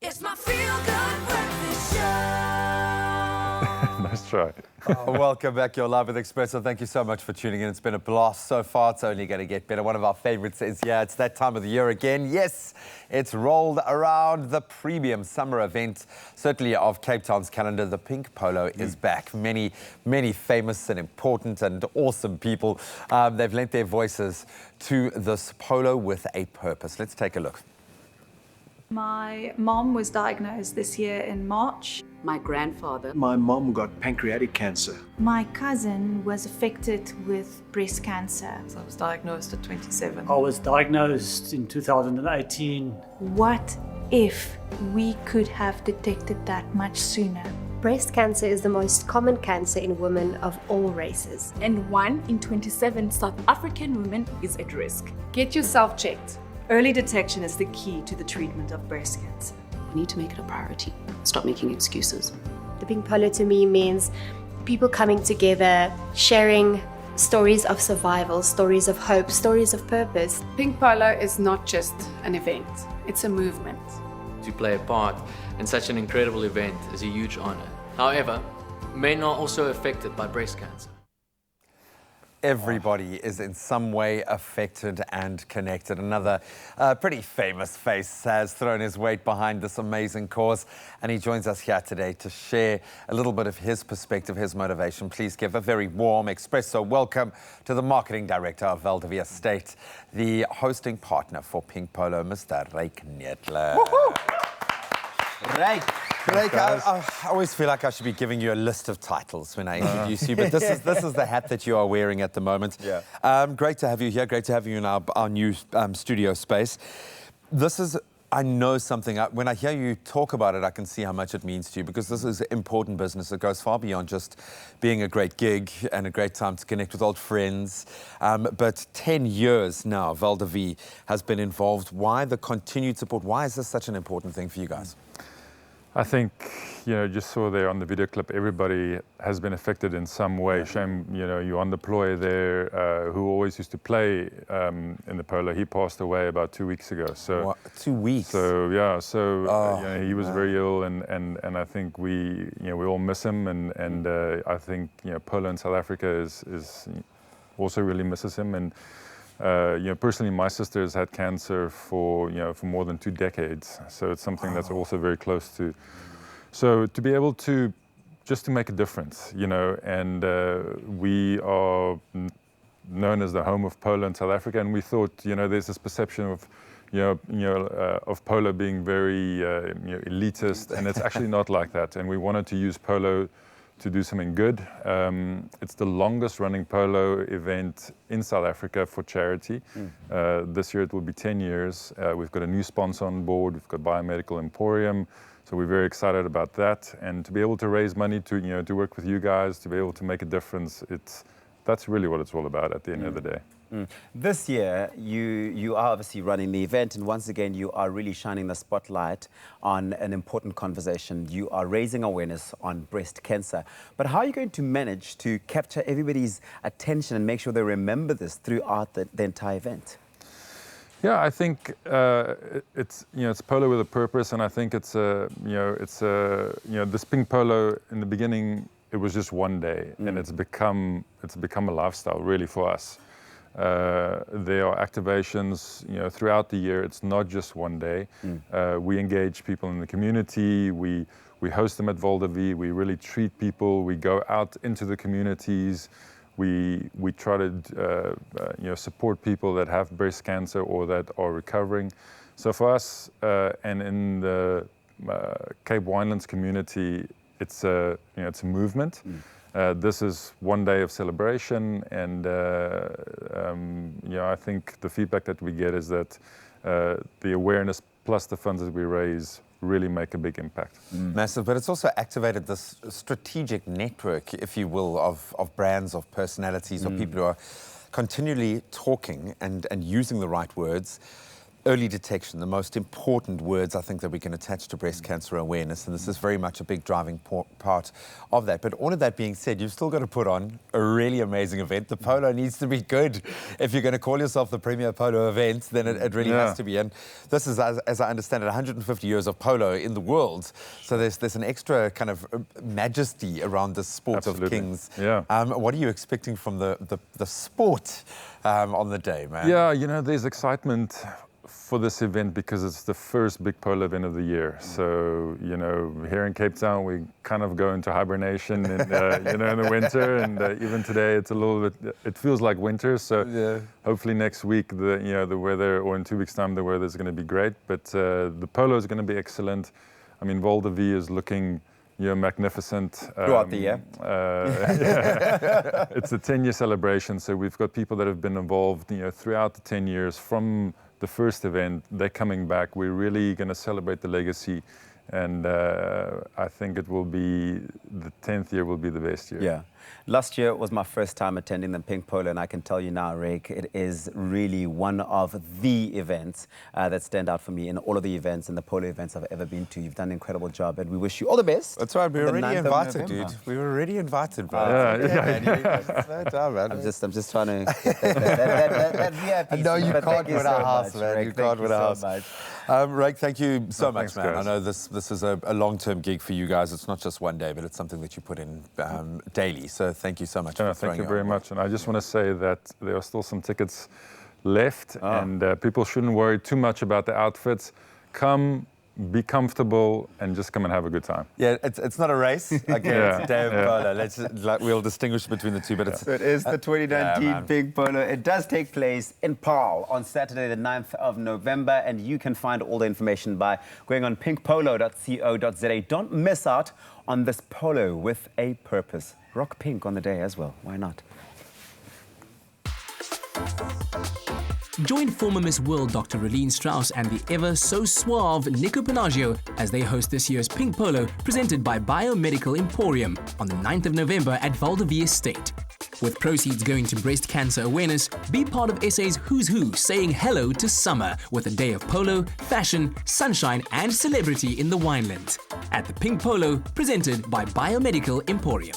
It's my feel-good breakfast show. Nice try. Welcome back. You're live with Expresso. Thank you so much for tuning in. It's been a blast so far. It's only going to get better. One of our favorites is here. It's that time of the year again. Yes, it's rolled around. The premium summer event, certainly of Cape Town's calendar. The Pink Polo is back. Many famous and important and awesome people. They've lent their voices to this polo with a purpose. Let's take a look. My mom was diagnosed this year in March. My grandfather. My mom got pancreatic cancer. My cousin was affected with breast cancer. I was diagnosed at 27. I was diagnosed in 2018. What if we could have detected that much sooner? Breast cancer is the most common cancer in women of all races. And 1 in 27 South African women is at risk. Get yourself checked. Early detection is the key to the treatment of breast cancer. We need to make it a priority. Stop making excuses. The Pink Polo to me means people coming together, sharing stories of survival, stories of hope, stories of purpose. Pink Polo is not just an event, it's a movement. To play a part in such an incredible event is a huge honor. However, men are also affected by breast cancer. Everybody is in some way affected and connected. Another pretty famous face has thrown his weight behind this amazing cause, and he joins us here today to share a little bit of his perspective, his motivation. Please give a very warm Expresso welcome to the marketing director of Val de Vie Estate, the hosting partner for Pink Polo, Mr. Ryk Neethling. Ryk, I always feel like I should be giving you a list of titles when I introduce you, but this is the hat that you are wearing at the moment. Yeah. Great to have you here. Great to have you in our new studio space. This is, I know something. When I hear you talk about it, I can see how much it means to you, because this is important business. It goes far beyond just being a great gig and a great time to connect with old friends. But 10 years now, Val de Vie has been involved. Why the continued support? Why is this such an important thing for you guys? I think, just saw there on the video clip, everybody has been affected in some way. Shame, you're on the ploy there, who always used to play in the polo. He passed away about 2 weeks ago. So what? 2 weeks? So, yeah, he was very ill, and I think we all miss him, and I think, polo in South Africa is also really misses him. And personally, my sister has had cancer for more than 2 decades, so it's something that's also very close to. So to be able to just to make a difference, and we are known as the home of polo in South Africa, and we thought, there's this perception of of polo being very elitist, and it's actually not like that. And we wanted to use polo to do something good. It's the longest running polo event in South Africa for charity. This year it will be 10 years. We've got a new sponsor on board. We've got Biomedical Emporium. So we're very excited about that. And to be able to raise money to, to work with you guys, to be able to make a difference, that's really what it's all about at the end of the day. This year, you are obviously running the event, and once again, you are really shining the spotlight on an important conversation. You are raising awareness on breast cancer. But how are you going to manage to capture everybody's attention and make sure they remember this throughout the entire event? Yeah, I think it's polo with a purpose, and I think it's this Pink Polo in the beginning, it was just one day, and it's become a lifestyle really for us. There are activations, throughout the year. It's not just one day. We engage people in the community. We host them at Val de Vie. We really treat people. We go out into the communities. We try to support people that have breast cancer or that are recovering. So for us, and in the Cape Winelands community, it's a movement. This is one day of celebration, and I think the feedback that we get is that the awareness plus the funds that we raise really make a big impact. Massive, but it's also activated this strategic network, if you will, of brands, of personalities, of people who are continually talking and using the right words. early detection, the most important words I think that we can attach to breast cancer awareness, and this is very much a big driving part of that. But all of that being said, you've still got to put on a really amazing event. The polo needs to be good. If you're going to call yourself the premier polo event, then it really has to be. And this is, as I understand it, 150 years of polo in the world. So there's an extra kind of majesty around the sport of kings. Yeah. What are you expecting from the sport on the day, man? Yeah, you know, there's excitement for this event because it's the first big polo event of the year. So, you know, here in Cape Town, we kind of go into hibernation in, you know, in the winter. And even today, it's a little bit, it feels like winter. So hopefully next week, the weather, or in 2 weeks' time, the weather is going to be great. But the polo is going to be excellent. I mean, Val de Vie is looking, you know, magnificent. Throughout the year. It's a 10-year celebration. So we've got people that have been involved, you know, throughout the 10 years from the first event. They're coming back. We're really going to celebrate the legacy, and I think it will be, the 10th year will be the best year. Yeah. Last year was my first time attending the Pink Polo, and I can tell you now, Ryk, it is really one of the events that stand out for me in all of the events and the polo events I've ever been to. You've done an incredible job, and we wish you all the best. That's right. We were already invited, dude. We were already invited, bro. I'm just trying to get that VIP. No, you can't win our house, man. You can't win our house. Ryk, thank you so much, man. Guys. I know this is a long-term gig for you guys. It's not just one day, but it's something that you put in daily. So thank you so much for throwing Thank you very much. And I just want to say that there are still some tickets left, and people shouldn't worry too much about the outfits. Come, be comfortable, and just come and have a good time. Yeah, it's not a race. Okay, it's a day of polo. We'll distinguish between the two, but it is the 2019 Pink Polo. It does take place in Paarl on Saturday, the 9th of November, and you can find all the information by going on pinkpolo.co.za. Don't miss out on this polo with a purpose. Rock pink on the day as well. Why not? Join former Miss World Dr. Relene Strauss and the ever so suave Nico Panaggio as they host this year's Pink Polo, presented by Biomedical Emporium on the 9th of November at Val de Vie Estate. With proceeds going to breast cancer awareness, be part of SA's Who's Who saying hello to summer with a day of polo, fashion, sunshine and celebrity in the winelands. At the Pink Polo, presented by Biomedical Emporium.